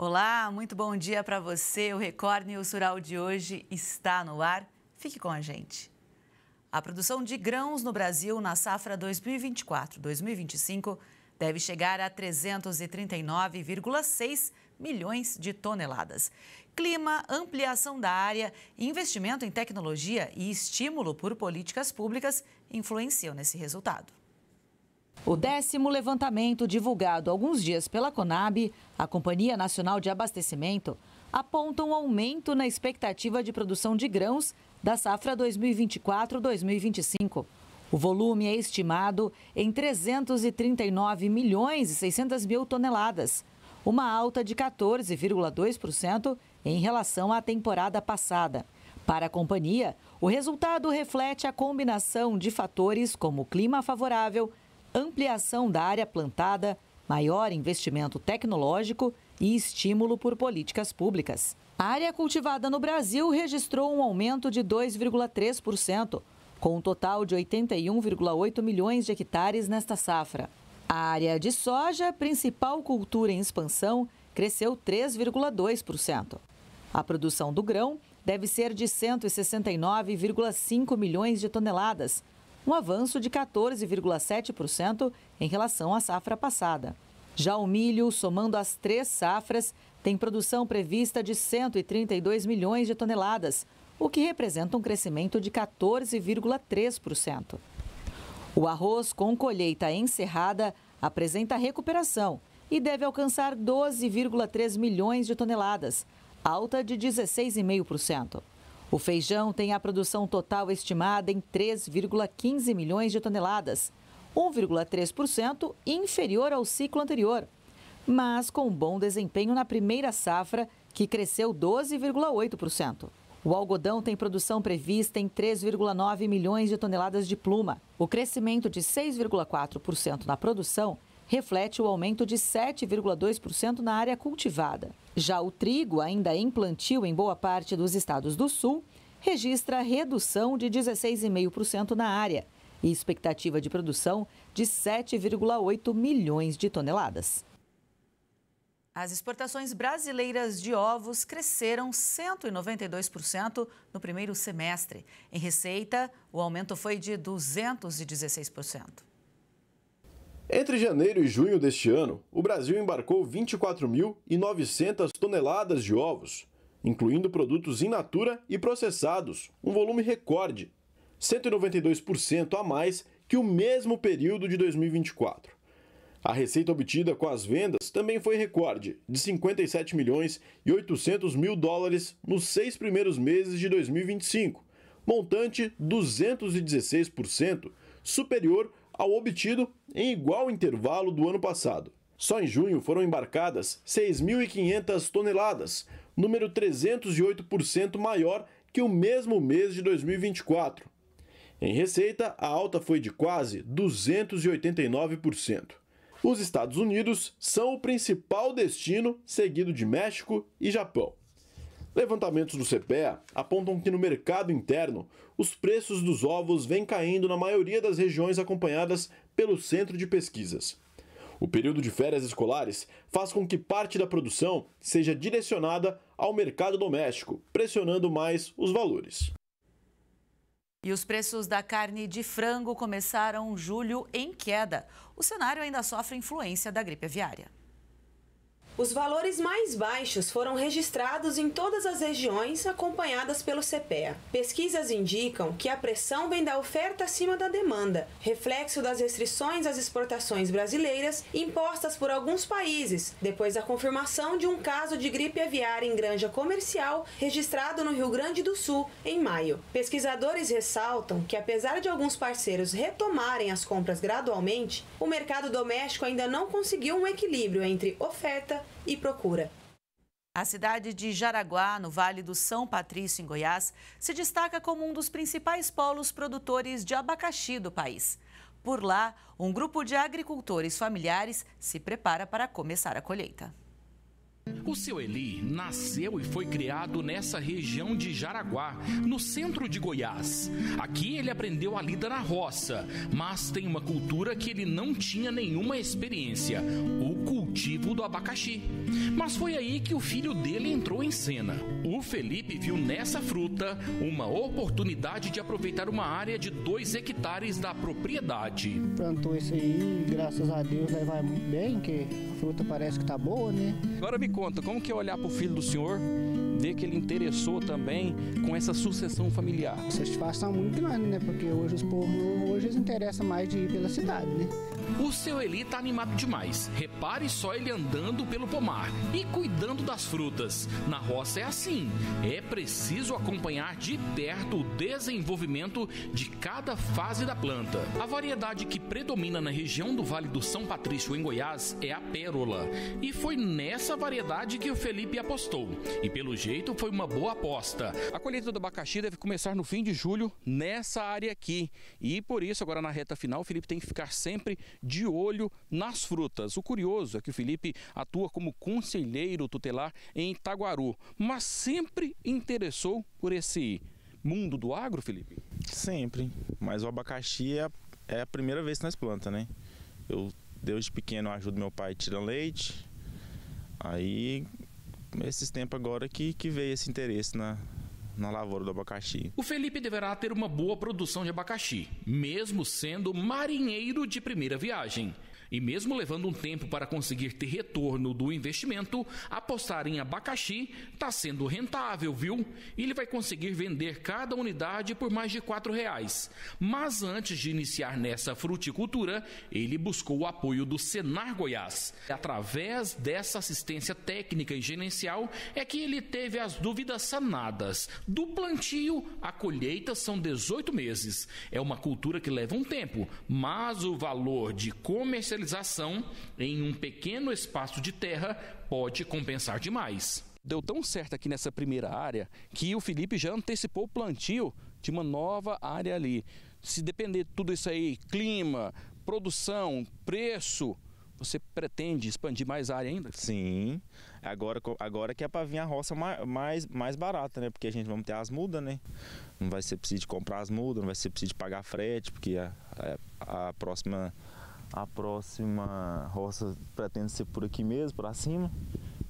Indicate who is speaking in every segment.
Speaker 1: Olá, muito bom dia para você. O Record News Rural de hoje está no ar. Fique com a gente. A produção de grãos no Brasil na safra 2024-2025 deve chegar a 339,6 milhões de toneladas. Clima, ampliação da área, investimento em tecnologia e estímulo por políticas públicas influenciam nesse resultado. O 10º levantamento divulgado há alguns dias pela Conab, a Companhia Nacional de Abastecimento, aponta um aumento na expectativa de produção de grãos da safra 2024-2025. O volume é estimado em 339 milhões e 600 mil toneladas, uma alta de 14,2% em relação à temporada passada. Para a companhia, o resultado reflete a combinação de fatores como clima favorável, ampliação da área plantada, maior investimento tecnológico e estímulo por políticas públicas. A área cultivada no Brasil registrou um aumento de 2,3%, com um total de 81,8 milhões de hectares nesta safra. A área de soja, principal cultura em expansão, cresceu 3,2%. A produção do grão deve ser de 169,5 milhões de toneladas, um avanço de 14,7% em relação à safra passada. Já o milho, somando as 3 safras, tem produção prevista de 132 milhões de toneladas, o que representa um crescimento de 14,3%. O arroz com colheita encerrada apresenta recuperação e deve alcançar 12,3 milhões de toneladas, alta de 16,5%. O feijão tem a produção total estimada em 3,15 milhões de toneladas, 1,3% inferior ao ciclo anterior, mas com bom desempenho na primeira safra, que cresceu 12,8%. O algodão tem produção prevista em 3,9 milhões de toneladas de pluma. O crescimento de 6,4% na produção reflete o aumento de 7,2% na área cultivada. Já o trigo, ainda em plantio em boa parte dos estados do sul, registra redução de 16,5% na área e expectativa de produção de 7,8 milhões de toneladas. As exportações brasileiras de ovos cresceram 192% no primeiro semestre. Em receita, o aumento foi de 216%.
Speaker 2: Entre janeiro e junho deste ano, o Brasil embarcou 24.900 toneladas de ovos, incluindo produtos in natura e processados, um volume recorde, 192% a mais que o mesmo período de 2024. A receita obtida com as vendas também foi recorde, de 57 milhões e 800 mil dólares nos 6 primeiros meses de 2025, montante 216% superior ao obtido em igual intervalo do ano passado. Só em junho foram embarcadas 6.500 toneladas, número 308% maior que o mesmo mês de 2024. Em receita, a alta foi de quase 289%. Os Estados Unidos são o principal destino, seguido de México e Japão. Levantamentos do CPEA apontam que no mercado interno, os preços dos ovos vêm caindo na maioria das regiões acompanhadas pelo Centro de Pesquisas. O período de férias escolares faz com que parte da produção seja direcionada ao mercado doméstico, pressionando mais os valores.
Speaker 1: E os preços da carne de frango começaram julho em queda. O cenário ainda sofre influência da gripe aviária.
Speaker 3: Os valores mais baixos foram registrados em todas as regiões acompanhadas pelo CPEA. Pesquisas indicam que a pressão vem da oferta acima da demanda, reflexo das restrições às exportações brasileiras impostas por alguns países, depois da confirmação de um caso de gripe aviária em granja comercial registrado no Rio Grande do Sul em maio. Pesquisadores ressaltam que, apesar de alguns parceiros retomarem as compras gradualmente, o mercado doméstico ainda não conseguiu um equilíbrio entre oferta e procura.
Speaker 1: A cidade de Jaraguá, no Vale do São Patrício, em Goiás, se destaca como um dos principais polos produtores de abacaxi do país. Por lá, um grupo de agricultores familiares se prepara para começar a colheita.
Speaker 4: O seu Eli nasceu e foi criado nessa região de Jaraguá, no centro de Goiás. Aqui ele aprendeu a lida na roça, mas tem uma cultura que ele não tinha nenhuma experiência: o cultivo cultivo do abacaxi. Mas foi aí que o filho dele entrou em cena. O Felipe viu nessa fruta uma oportunidade de aproveitar uma área de 2 hectares da propriedade.
Speaker 5: Plantou isso aí, graças a Deus vai muito bem, que a fruta parece que tá boa, né?
Speaker 6: Agora me conta, como que é olhar pro filho do senhor, ver que ele interessou também com essa sucessão familiar?
Speaker 5: Satisfação muito grande, né? Porque hoje os povos hoje eles interessam mais de ir pela cidade, né?
Speaker 4: O seu Eli tá animado demais. Repare só ele andando pelo pomar e cuidando das frutas. Na roça é assim. É preciso acompanhar de perto o desenvolvimento de cada fase da planta. A variedade que predomina na região do Vale do São Patrício, em Goiás, é a pérola. E foi nessa variedade que o Felipe apostou. E pelo jeito foi uma boa aposta.
Speaker 6: A colheita do abacaxi deve começar no fim de julho, nessa área aqui. E por isso, agora na reta final, o Felipe tem que ficar sempre de olho nas frutas. O curioso é que o Felipe atua como conselheiro tutelar em Itaguaru, mas sempre interessou por esse mundo do agro, Felipe?
Speaker 7: Sempre, mas o abacaxi é a primeira vez que nós plantamos, né? Eu, desde pequeno, ajudo meu pai tirando leite, aí esses tempos agora que veio esse interesse na lavoura do abacaxi.
Speaker 4: O Felipe deverá ter uma boa produção de abacaxi, mesmo sendo marinheiro de primeira viagem. E mesmo levando um tempo para conseguir ter retorno do investimento, apostar em abacaxi está sendo rentável, viu? Ele vai conseguir vender cada unidade por mais de R$4. Mas antes de iniciar nessa fruticultura, ele buscou o apoio do Senar Goiás. Através dessa assistência técnica e gerencial é que ele teve as dúvidas sanadas. Do plantio à colheita são 18 meses. É uma cultura que leva um tempo, mas o valor de comercialização em um pequeno espaço de terra pode compensar demais.
Speaker 6: Deu tão certo aqui nessa primeira área que o Felipe já antecipou o plantio de uma nova área ali. Se depender de tudo isso aí, clima, produção, preço, você pretende expandir mais a área ainda?
Speaker 7: Sim, agora que é para vir a roça mais barata, né? Porque a gente vamos ter as mudas, né? Não vai ser preciso de comprar as mudas, não vai ser preciso de pagar frete, porque a próxima roça pretende ser por aqui mesmo, por cima.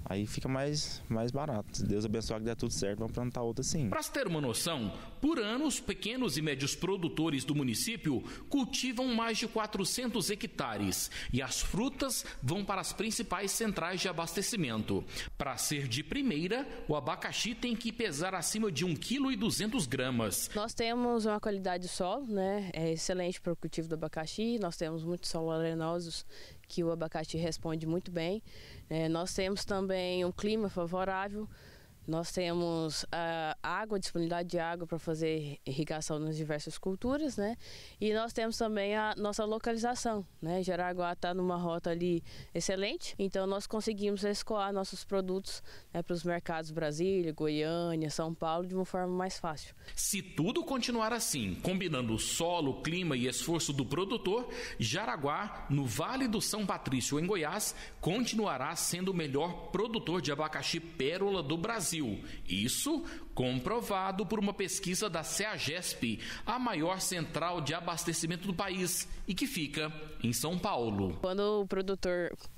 Speaker 7: Aí fica mais barato. Se Deus abençoar que der tudo certo, vamos plantar outra sim.
Speaker 4: Para ter uma noção, por ano, os pequenos e médios produtores do município cultivam mais de 400 hectares e as frutas vão para as principais centrais de abastecimento. Para ser de primeira, o abacaxi tem que pesar acima de 1,2 kg.
Speaker 8: Nós temos uma qualidade de solo, né? É excelente para o cultivo do abacaxi. Nós temos muitos solos arenosos que o abacaxi responde muito bem. Nós temos também um clima favorável, nós temos água, disponibilidade de água para fazer irrigação nas diversas culturas, né? E nós temos também a nossa localização, né? Jaraguá está numa rota ali excelente, então nós conseguimos escoar nossos produtos, né, para os mercados Brasília, Goiânia, São Paulo de uma forma mais fácil.
Speaker 4: Se tudo continuar assim, combinando solo, clima e esforço do produtor, Jaraguá, no Vale do São Patrício, em Goiás, continuará sendo o melhor produtor de abacaxi pérola do Brasil. Isso comprovado por uma pesquisa da CEAGESP, a maior central de abastecimento do país e que fica em São Paulo.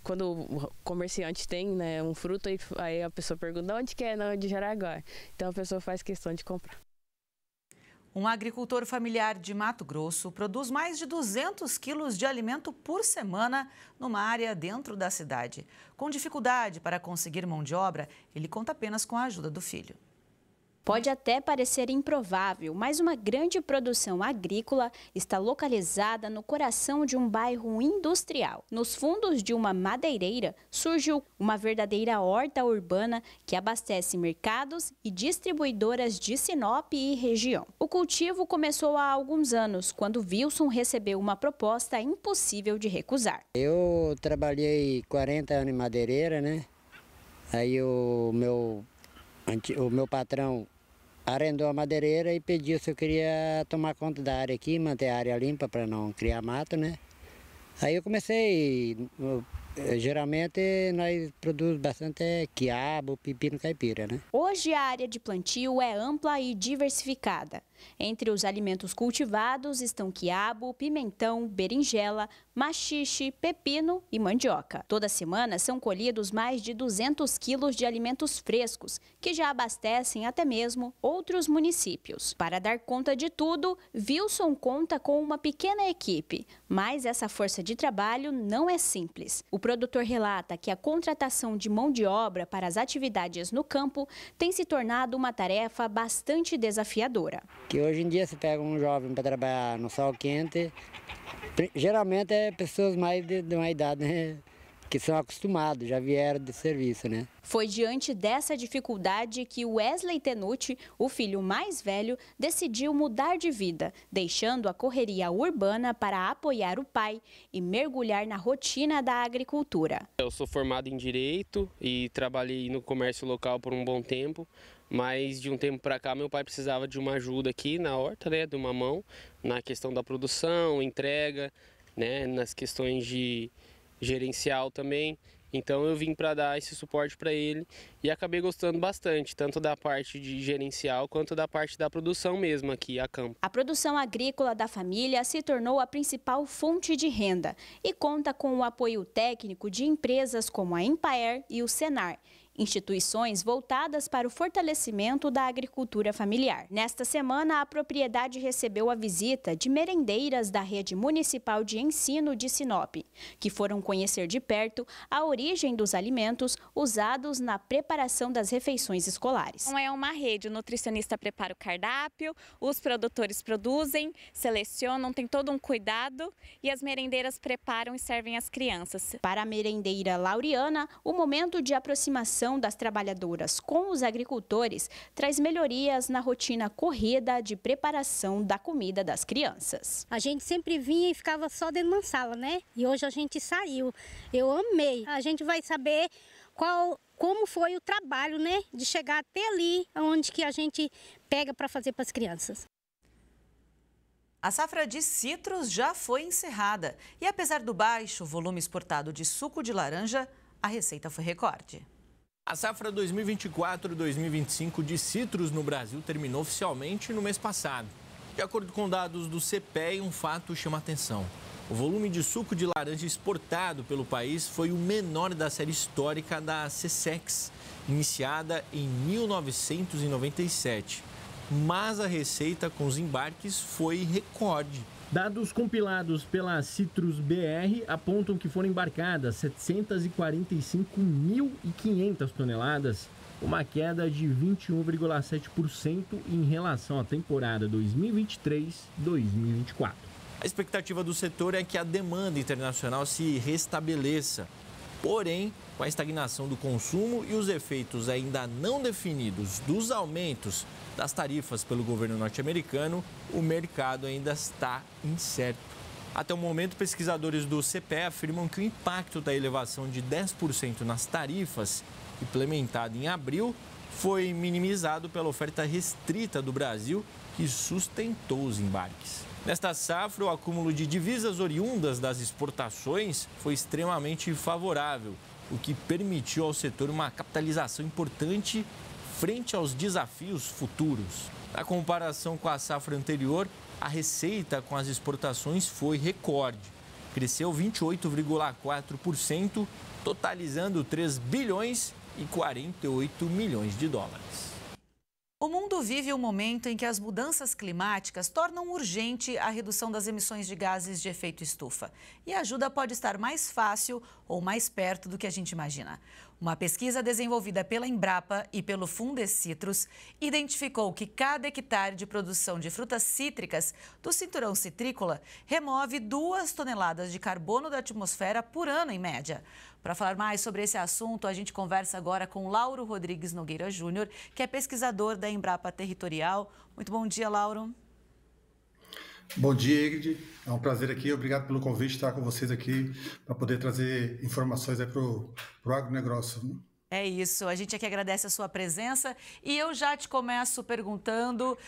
Speaker 8: Quando o comerciante tem, né, um fruto, aí a pessoa pergunta onde que é, não, de Jaraguá. Então a pessoa faz questão de comprar.
Speaker 1: Um agricultor familiar de Mato Grosso produz mais de 200 quilos de alimento por semana numa área dentro da cidade. Com dificuldade para conseguir mão de obra, ele conta apenas com a ajuda do filho.
Speaker 9: Pode até parecer improvável, mas uma grande produção agrícola está localizada no coração de um bairro industrial. Nos fundos de uma madeireira, surgiu uma verdadeira horta urbana que abastece mercados e distribuidoras de Sinop e região. O cultivo começou há alguns anos, quando Wilson recebeu uma proposta impossível de recusar.
Speaker 5: Eu trabalhei 40 anos em madeireira, né? Aí o meu patrão arrendou a madeireira e pediu se eu queria tomar conta da área aqui, manter a área limpa para não criar mato, né? Aí eu comecei, geralmente nós produzimos bastante quiabo, pepino, caipira, né?
Speaker 9: Hoje a área de plantio é ampla e diversificada. Entre os alimentos cultivados estão quiabo, pimentão, berinjela, maxixe, pepino e mandioca. Toda semana são colhidos mais de 200 quilos de alimentos frescos, que já abastecem até mesmo outros municípios. Para dar conta de tudo, Wilson conta com uma pequena equipe, mas essa força de trabalho não é simples. O produtor relata que a contratação de mão de obra para as atividades no campo tem se tornado uma tarefa bastante desafiadora.
Speaker 5: Que hoje em dia se pega um jovem para trabalhar no sol quente, geralmente é pessoas mais de uma idade, né, que são acostumados, já vieram de serviço, né?
Speaker 9: Foi diante dessa dificuldade que Wesley Tenuti, o filho mais velho, decidiu mudar de vida, deixando a correria urbana para apoiar o pai e mergulhar na rotina da agricultura.
Speaker 10: Eu sou formado em Direito e trabalhei no comércio local por um bom tempo, mas de um tempo para cá meu pai precisava de uma ajuda aqui na horta, né, de uma mão, na questão da produção, entrega, né, nas questões de gerencial também. Então eu vim para dar esse suporte para ele e acabei gostando bastante, tanto da parte de gerencial quanto da parte da produção mesmo aqui a campo.
Speaker 9: A produção agrícola da família se tornou a principal fonte de renda e conta com o apoio técnico de empresas como a Empaer e o Senar, instituições voltadas para o fortalecimento da agricultura familiar. Nesta semana, a propriedade recebeu a visita de merendeiras da Rede Municipal de Ensino de Sinop, que foram conhecer de perto a origem dos alimentos usados na preparação das refeições escolares.
Speaker 11: É uma rede, o nutricionista prepara o cardápio, os produtores produzem, selecionam, tem todo um cuidado e as merendeiras preparam e servem às crianças.
Speaker 9: Para a merendeira Lauriana, o momento de aproximação das trabalhadoras com os agricultores traz melhorias na rotina corrida de preparação da comida das crianças.
Speaker 12: A gente sempre vinha e ficava só dentro de uma sala, né? E hoje a gente saiu. Eu amei. A gente vai saber como foi o trabalho, né? De chegar até ali, onde que a gente pega para fazer para as crianças.
Speaker 1: A safra de citros já foi encerrada e, apesar do baixo volume exportado de suco de laranja, a receita foi recorde.
Speaker 13: A safra 2024-2025 de citros no Brasil terminou oficialmente no mês passado. De acordo com dados do CPEA, um fato chama a atenção. O volume de suco de laranja exportado pelo país foi o menor da série histórica da SESEX, iniciada em 1997. Mas a receita com os embarques foi recorde.
Speaker 14: Dados compilados pela Citrus BR apontam que foram embarcadas 745.500 toneladas, uma queda de 21,7% em relação à temporada 2023-2024.
Speaker 13: A expectativa do setor é que a demanda internacional se restabeleça. Porém, com a estagnação do consumo e os efeitos ainda não definidos dos aumentos das tarifas pelo governo norte-americano, o mercado ainda está incerto. Até o momento, pesquisadores do CPEA afirmam que o impacto da elevação de 10% nas tarifas, implementada em abril, foi minimizado pela oferta restrita do Brasil, que sustentou os embarques. Nesta safra, o acúmulo de divisas oriundas das exportações foi extremamente favorável, o que permitiu ao setor uma capitalização importante frente aos desafios futuros. Na comparação com a safra anterior, a receita com as exportações foi recorde. Cresceu 28,4%, totalizando 3 bilhões e 48 milhões de dólares.
Speaker 1: O mundo vive um momento em que as mudanças climáticas tornam urgente a redução das emissões de gases de efeito estufa. E a ajuda pode estar mais fácil ou mais perto do que a gente imagina. Uma pesquisa desenvolvida pela Embrapa e pelo Fundecitrus identificou que cada hectare de produção de frutas cítricas do cinturão citrícola remove 2 toneladas de carbono da atmosfera por ano, em média. Para falar mais sobre esse assunto, a gente conversa agora com Lauro Rodrigues Nogueira Júnior, que é pesquisador da Embrapa Territorial. Muito bom dia, Lauro.
Speaker 15: Bom dia, Ingrid. É um prazer aqui. Obrigado pelo convite de estar com vocês aqui para poder trazer informações para o agronegócio.
Speaker 1: É isso, a gente aqui agradece a sua presença e eu já te começo perguntando,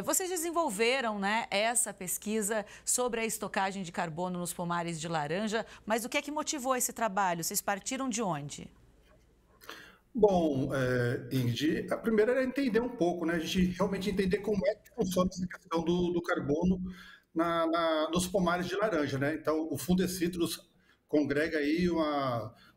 Speaker 1: vocês desenvolveram, né, essa pesquisa sobre a estocagem de carbono nos pomares de laranja, mas o que é que motivou esse trabalho? Vocês partiram de onde?
Speaker 15: Bom, Ingrid, a primeira era entender um pouco, né? A gente realmente entender como é que funciona essa questão do carbono nos pomares de laranja, né? Então, o Fundecitrus congrega aí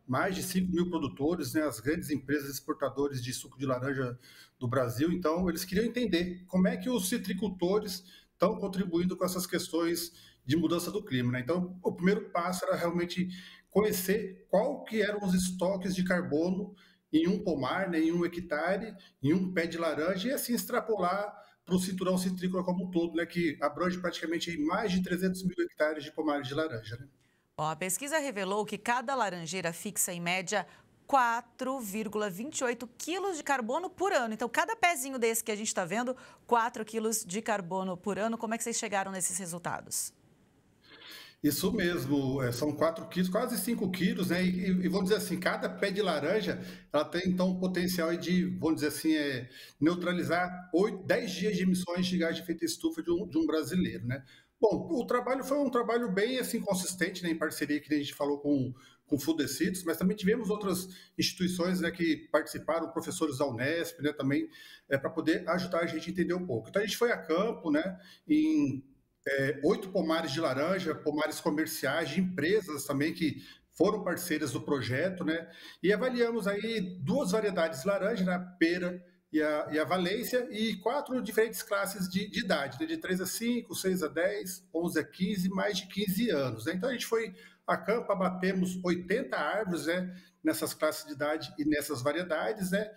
Speaker 15: mais de 5 mil produtores, né? As grandes empresas exportadoras de suco de laranja do Brasil. Então, eles queriam entender como é que os citricultores estão contribuindo com essas questões de mudança do clima, né? Então, o primeiro passo era realmente conhecer qual que eram os estoques de carbono em um pomar, né, em um hectare, em um pé de laranja, e assim extrapolar para o cinturão citrícola como um todo, né, que abrange praticamente mais de 300 mil hectares de pomares de laranja. Né?
Speaker 1: Bom, a pesquisa revelou que cada laranjeira fixa, em média, 4,28 quilos de carbono por ano. Então, cada pezinho desse que a gente está vendo, 4 quilos de carbono por ano. Como é que vocês chegaram nesses resultados?
Speaker 15: Isso mesmo, são 4 quilos, quase 5 quilos, né? E vamos dizer assim, cada pé de laranja, ela tem então um potencial de, vamos dizer assim, neutralizar 10 dias de emissões de gás de efeito estufa de um brasileiro, né? Bom, o trabalho foi um trabalho bem assim consistente, né, em parceria que a gente falou com o Fundecitrus, mas também tivemos outras instituições, né, que participaram, professores da Unesp, né, também, para poder ajudar a gente a entender um pouco. Então a gente foi a campo, né, em 8 pomares de laranja, pomares comerciais de empresas também que foram parceiras do projeto, né? E avaliamos aí 2 variedades de laranja, né? A pera e a valência, e 4 diferentes classes de idade, né? De 3 a 5, 6 a 10, 11 a 15, mais de 15 anos. Né? Então a gente foi a campo, abatemos 80 árvores, né? Nessas classes de idade e nessas variedades, né?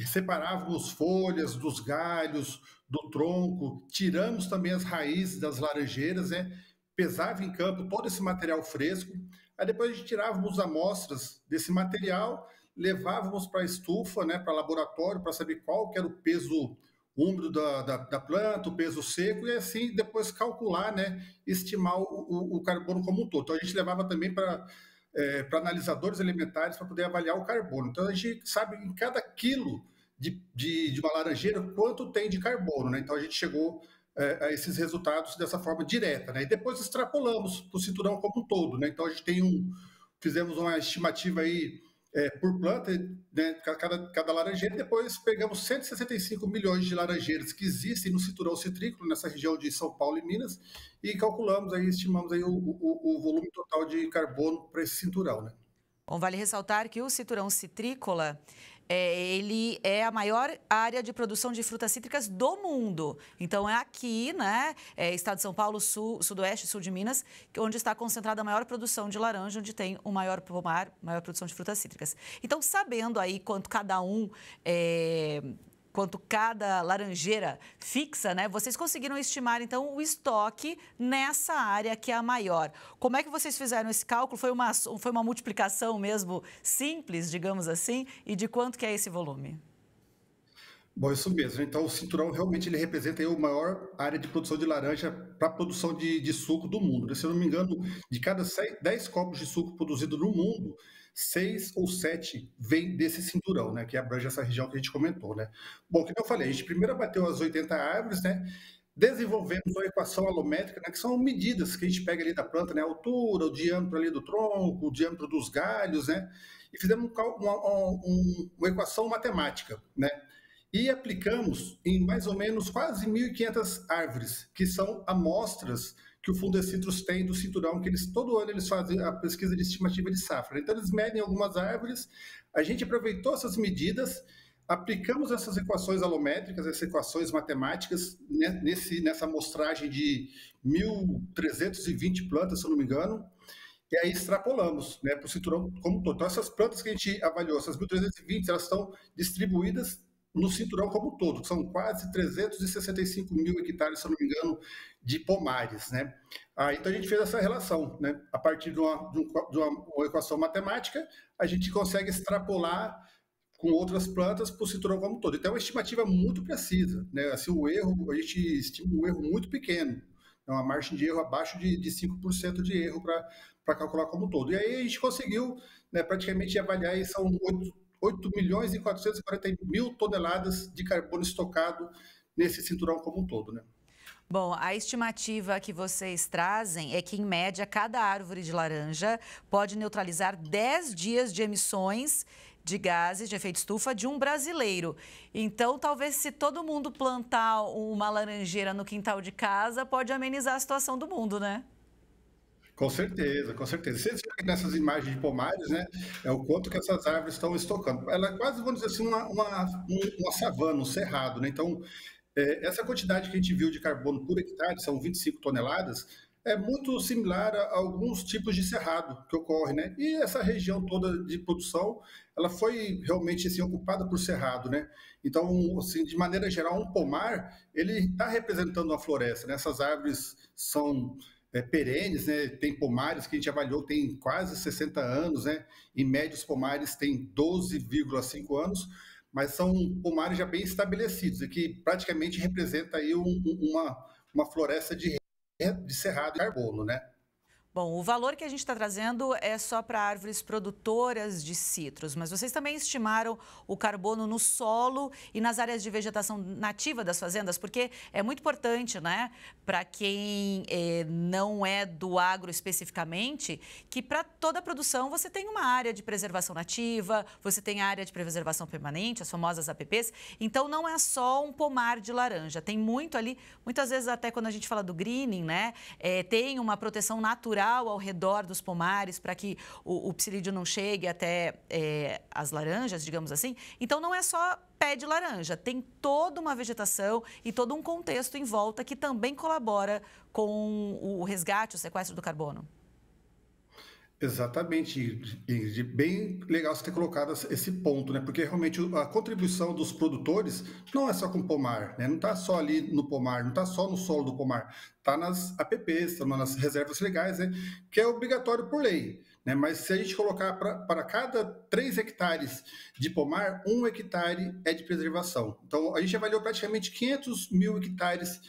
Speaker 15: Separávamos folhas dos galhos, do tronco, tiramos também as raízes das laranjeiras, né? Pesava em campo todo esse material fresco, aí depois a gente tirávamos amostras desse material, levávamos para a estufa, né, para laboratório, para saber qual que era o peso úmido da planta, o peso seco, e assim depois calcular, né, estimar o carbono como um todo. Então a gente levava também para analisadores elementares para poder avaliar o carbono. Então a gente sabe em cada quilo de uma laranjeira quanto tem de carbono, né? Então a gente chegou a esses resultados dessa forma direta, né? E depois extrapolamos para o cinturão como um todo, né? Então a gente fizemos uma estimativa aí por planta, né? Cada laranjeira, e depois pegamos 165 milhões de laranjeiras que existem no cinturão citrícola nessa região de São Paulo e Minas, e calculamos aí, estimamos aí o volume total de carbono para esse cinturão, né?
Speaker 1: Bom, vale ressaltar que o cinturão citrícola ele é a maior área de produção de frutas cítricas do mundo. Então, é aqui, né, estado de São Paulo, sudoeste, sul de Minas, onde está concentrada a maior produção de laranja, onde tem o maior pomar, maior produção de frutas cítricas. Então, sabendo aí quanto cada laranjeira fixa, né? Vocês conseguiram estimar, então, o estoque nessa área que é a maior. Como é que vocês fizeram esse cálculo? Foi uma multiplicação mesmo simples, digamos assim? E de quanto que é esse volume?
Speaker 15: Bom, isso mesmo. Então, o cinturão realmente ele representa aí a maior área de produção de laranja para a produção de suco do mundo. Se eu não me engano, de cada 10 copos de suco produzido no mundo, 6 ou 7 vem desse cinturão, né, que abrange essa região que a gente comentou, né. Bom, como eu falei, a gente primeiro abateu as 80 árvores, né, desenvolvemos uma equação alométrica, né, que são medidas que a gente pega ali da planta, né, a altura, o diâmetro ali do tronco, o diâmetro dos galhos, né, e fizemos uma equação matemática, né, e aplicamos em mais ou menos quase 1.500 árvores, que são amostras que o Fundecitrus tem do cinturão, que todo ano eles fazem a pesquisa de estimativa de safra. Então, eles medem algumas árvores, a gente aproveitou essas medidas, aplicamos essas equações alométricas, essas equações matemáticas, né, nessa amostragem de 1.320 plantas, se eu não me engano, e aí extrapolamos, né, para o cinturão como um todo. Então, essas plantas que a gente avaliou, essas 1.320, elas estão distribuídas no cinturão como um todo, que são quase 365 mil hectares, se eu não me engano, de pomares, né? Então a gente fez essa relação, né? A partir de uma equação matemática, a gente consegue extrapolar com outras plantas para o cinturão como um todo. Então é uma estimativa muito precisa, né? Assim, a gente estima um erro muito pequeno, é uma margem de erro abaixo de 5% de erro para calcular como um todo. E aí a gente conseguiu, né, praticamente avaliar, aí são 8 milhões e 440 mil toneladas de carbono estocado nesse cinturão como um todo, né?
Speaker 1: Bom, a estimativa que vocês trazem é que, em média, cada árvore de laranja pode neutralizar 10 dias de emissões de gases de efeito estufa de um brasileiro. Então, talvez se todo mundo plantar uma laranjeira no quintal de casa, pode amenizar a situação do mundo, né?
Speaker 15: Com certeza, com certeza. Vocês viram nessas imagens de pomares, né? É o quanto que essas árvores estão estocando. Ela é quase, vamos dizer assim, uma savana, um cerrado, né? Então, essa quantidade que a gente viu de carbono por hectare, são 25 toneladas, é muito similar a alguns tipos de cerrado que ocorre, né? E essa região toda de produção, ela foi realmente assim, ocupada por cerrado, né? Então, assim, de maneira geral, um pomar, ele está representando uma floresta, né? Essas árvores são perenes, né? Tem pomares que a gente avaliou que tem quase 60 anos, né? Em média, os pomares têm 12,5 anos, mas são pomares já bem estabelecidos, e que praticamente representa aí uma floresta de cerrado de carbono, né?
Speaker 1: Bom, o valor que a gente está trazendo é só para árvores produtoras de citros, mas vocês também estimaram o carbono no solo e nas áreas de vegetação nativa das fazendas, porque é muito importante, né, para quem não é do agro especificamente, que para toda a produção você tem uma área de preservação nativa, você tem a área de preservação permanente, as famosas APPs, então não é só um pomar de laranja, tem muito ali, muitas vezes até quando a gente fala do greening, né, tem uma proteção natural ao redor dos pomares para que o psilídeo não chegue até as laranjas, digamos assim. Então, não é só pé de laranja, tem toda uma vegetação e todo um contexto em volta que também colabora com o resgate, o sequestro do carbono.
Speaker 15: Exatamente, e bem legal você ter colocado esse ponto, né? Porque realmente a contribuição dos produtores não é só com o pomar, né? Não está só ali no pomar, não está só no solo do pomar, está nas APPs, está nas reservas legais, né? Que é obrigatório por lei, né? Mas se a gente colocar para cada 3 hectares de pomar, 1 hectare é de preservação. Então, a gente avaliou praticamente 500 mil hectares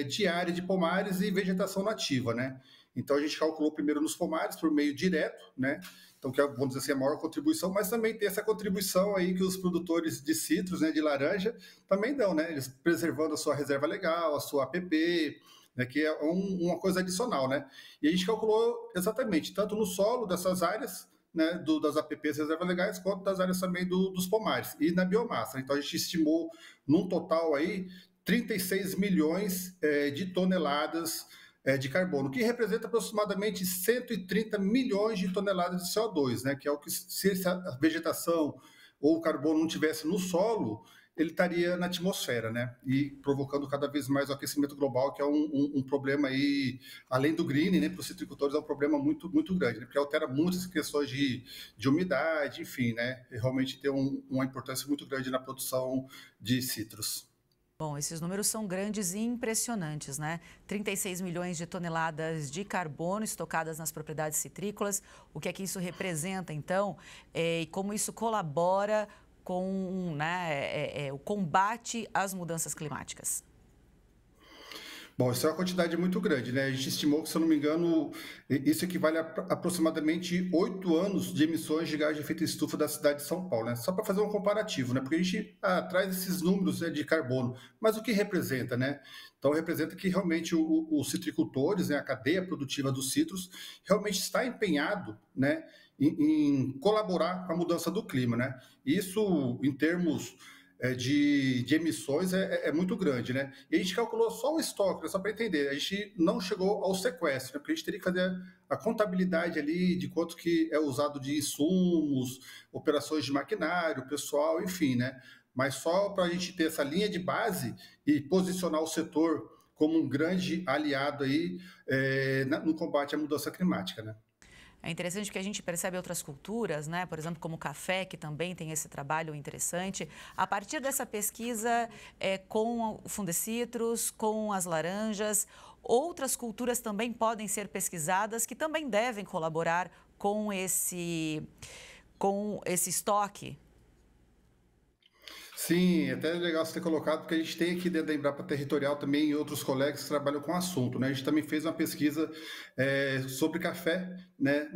Speaker 15: de área de pomares e vegetação nativa, né? Então, a gente calculou primeiro nos pomares por meio direto, né? Então, que é, vamos dizer assim, a maior contribuição, mas também tem essa contribuição aí que os produtores de citros, né, de laranja, também dão, né? Eles preservando a sua reserva legal, a sua APP, né, que é uma coisa adicional, né? E a gente calculou exatamente, tanto no solo dessas áreas, né, das APPs reservas legais, quanto das áreas também dos pomares, e na biomassa. Então, a gente estimou, num total aí, 36 milhões de toneladas de carbono, que representa aproximadamente 130 milhões de toneladas de CO2, né? Que é o que, se a vegetação ou o carbono não tivesse no solo, ele estaria na atmosfera, né? E provocando cada vez mais o aquecimento global, que é um problema aí, além do green, né? Para os citricultores é um problema muito, muito grande, né? Porque altera muitas questões de umidade, enfim, né? E realmente tem uma importância muito grande na produção de citros.
Speaker 1: Bom, esses números são grandes e impressionantes, né? 36 milhões de toneladas de carbono estocadas nas propriedades citrícolas. O que é que isso representa, então? E como isso colabora com o combate às mudanças climáticas?
Speaker 15: Bom, isso é uma quantidade muito grande, né? A gente estimou que, se eu não me engano, isso equivale a aproximadamente 8 anos de emissões de gás de efeito estufa da cidade de São Paulo, né? Só para fazer um comparativo, né? Porque a gente traz esses números, né, de carbono, mas o que representa, né? Então, representa que realmente os citricultores, né, a cadeia produtiva dos citros, realmente está empenhado, né, em colaborar com a mudança do clima, né? Isso, em termos de emissões, é muito grande, né? E a gente calculou só o estoque, né, só para entender, a gente não chegou ao sequestro, né, porque a gente teria que fazer a contabilidade ali de quanto que é usado de insumos, operações de maquinário, pessoal, enfim, né? Mas só para a gente ter essa linha de base e posicionar o setor como um grande aliado aí no combate à mudança climática, né?
Speaker 1: É interessante que a gente percebe outras culturas, né? Por exemplo, como o café, que também tem esse trabalho interessante. A partir dessa pesquisa com o Fundecitrus, com as laranjas, outras culturas também podem ser pesquisadas que também devem colaborar com esse estoque.
Speaker 15: Sim, até é legal você ter colocado, porque a gente tem aqui dentro da Embrapa Territorial também outros colegas que trabalham com o assunto, né? A gente também fez uma pesquisa sobre café, né,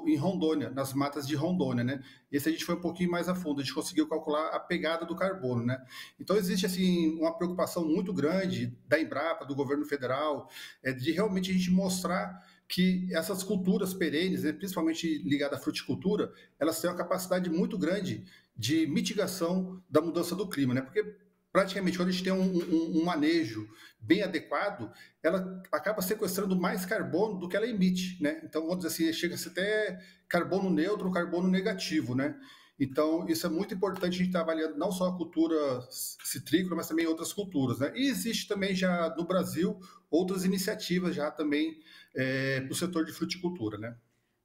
Speaker 15: em Rondônia, nas matas de Rondônia, né? Esse a gente foi um pouquinho mais a fundo, a gente conseguiu calcular a pegada do carbono, né? Então existe, assim, uma preocupação muito grande da Embrapa, do governo federal, de realmente a gente mostrar que essas culturas perenes, né, principalmente ligadas à fruticultura, elas têm uma capacidade muito grande de mitigação da mudança do clima, né? Porque praticamente quando a gente tem um manejo bem adequado, ela acaba sequestrando mais carbono do que ela emite, né? Então, vamos dizer assim, chega a ser até carbono neutro ou carbono negativo, né? Então, isso é muito importante, a gente está avaliando não só a cultura citrícola, mas também outras culturas, né? E existe também já no Brasil outras iniciativas já também para o setor de fruticultura, né?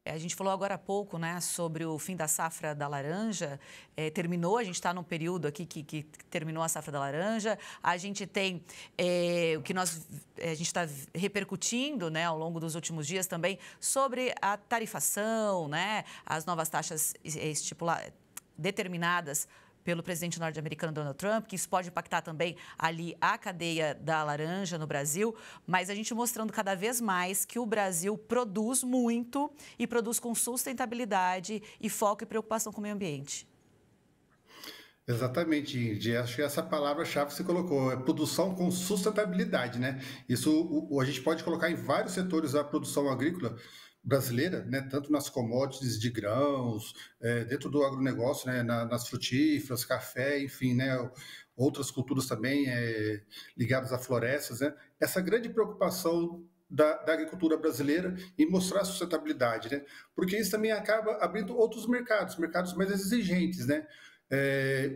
Speaker 1: A gente falou agora há pouco, né, sobre o fim da safra da laranja. Terminou, a gente está num período aqui que terminou a safra da laranja. A gente tem o que a gente está repercutindo, né, ao longo dos últimos dias também sobre a tarifação, né, as novas taxas determinadas pelo presidente norte-americano Donald Trump, que isso pode impactar também ali a cadeia da laranja no Brasil, mas a gente mostrando cada vez mais que o Brasil produz muito e produz com sustentabilidade e foco e preocupação com o meio ambiente.
Speaker 15: Exatamente, Ingrid. Acho que essa palavra-chave que você colocou é produção com sustentabilidade, né? Isso a gente pode colocar em vários setores da produção agrícola brasileira, né, tanto nas commodities de grãos, dentro do agronegócio, né, nas frutíferas, café, enfim, né, outras culturas também ligadas a florestas, né, essa grande preocupação da agricultura brasileira em mostrar a sustentabilidade, né, porque isso também acaba abrindo outros mercados mais exigentes, né.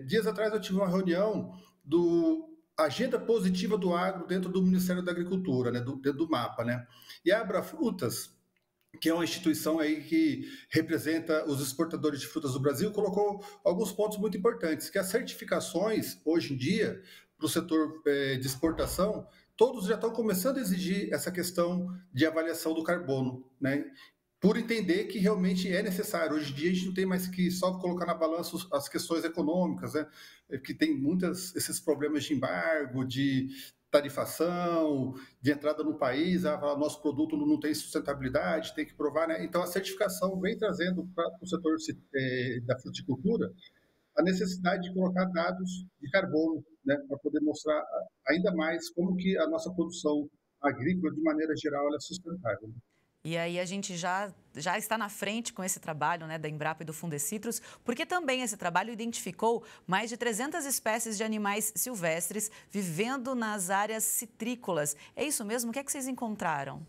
Speaker 15: Dias atrás eu tive uma reunião do Agenda Positiva do Agro dentro do Ministério da Agricultura, né, dentro do MAPA, né, e a Abrafrutas, que é uma instituição aí que representa os exportadores de frutas do Brasil, colocou alguns pontos muito importantes, que as certificações, hoje em dia, para o setor de exportação, todos já estão começando a exigir essa questão de avaliação do carbono, né? Por entender que realmente é necessário. Hoje em dia a gente não tem mais que só colocar na balança as questões econômicas, né? Que tem esses problemas de embargo, de tarifação, de entrada no país, nosso produto não tem sustentabilidade, tem que provar, né? Então a certificação vem trazendo para o setor da fruticultura a necessidade de colocar dados de carbono, né, para poder mostrar ainda mais como que a nossa produção agrícola, de maneira geral, ela é sustentável.
Speaker 1: E aí a gente já está na frente com esse trabalho, né, da Embrapa e do Fundecitrus, porque também esse trabalho identificou mais de 300 espécies de animais silvestres vivendo nas áreas citrícolas. É isso mesmo? O que é que vocês encontraram?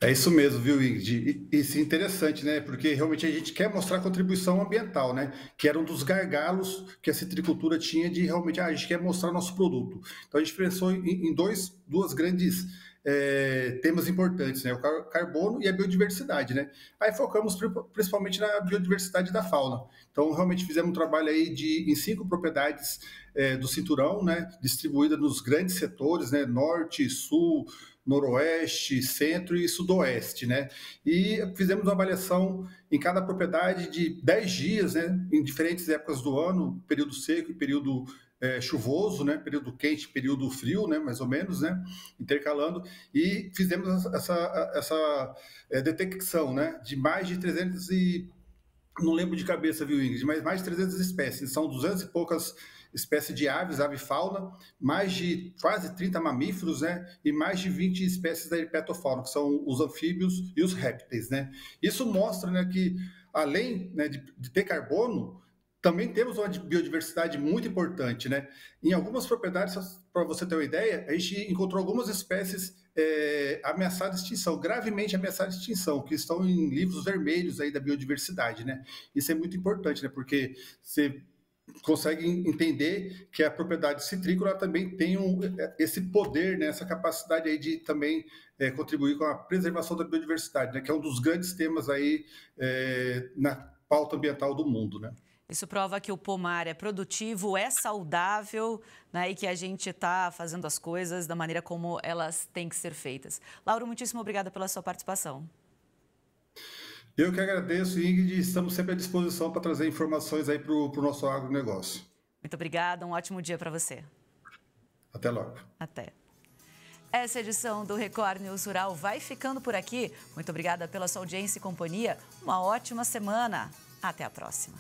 Speaker 15: É isso mesmo, viu, Ingrid? Isso é interessante, né? Porque realmente a gente quer mostrar a contribuição ambiental, né? Que era um dos gargalos que a citricultura tinha de realmente, a gente quer mostrar nosso produto. Então a gente pensou em duas grandes temas importantes, né? O carbono e a biodiversidade, né? Aí focamos principalmente na biodiversidade da fauna. Então realmente fizemos um trabalho aí em 5 propriedades do cinturão, né? Distribuída nos grandes setores, né? Norte, sul, noroeste, centro e sudoeste, né? E fizemos uma avaliação em cada propriedade de 10 dias, né? Em diferentes épocas do ano, período seco e período chuvoso, né? Período quente, período frio, né? Mais ou menos, né? Intercalando, e fizemos essa detecção, né? De mais de 300 não lembro de cabeça, viu, Ingrid, mas mais de 300 espécies, são 200 e poucas espécies de aves, avifauna, mais de quase 30 mamíferos, né, e mais de 20 espécies da herpetofauna, que são os anfíbios e os répteis, né. Isso mostra, né, que além, né, de ter carbono, também temos uma biodiversidade muito importante, né. Em algumas propriedades, para você ter uma ideia, a gente encontrou algumas espécies ameaçadas de extinção, gravemente ameaçadas de extinção, que estão em livros vermelhos aí da biodiversidade, né. Isso é muito importante, né, porque você consegue entender que a propriedade citrícola também tem esse poder, né, essa capacidade aí de também contribuir com a preservação da biodiversidade, né, que é um dos grandes temas aí na pauta ambiental do mundo, né.
Speaker 1: Isso prova que o pomar é produtivo, é saudável, né, e que a gente está fazendo as coisas da maneira como elas têm que ser feitas. Lauro, muitíssimo obrigada pela sua participação.
Speaker 15: Eu que agradeço, Ingrid, estamos sempre à disposição para trazer informações aí para o nosso agronegócio.
Speaker 1: Muito obrigada, um ótimo dia para você.
Speaker 15: Até logo.
Speaker 1: Até. Essa edição do Record News Rural vai ficando por aqui. Muito obrigada pela sua audiência e companhia. Uma ótima semana. Até a próxima.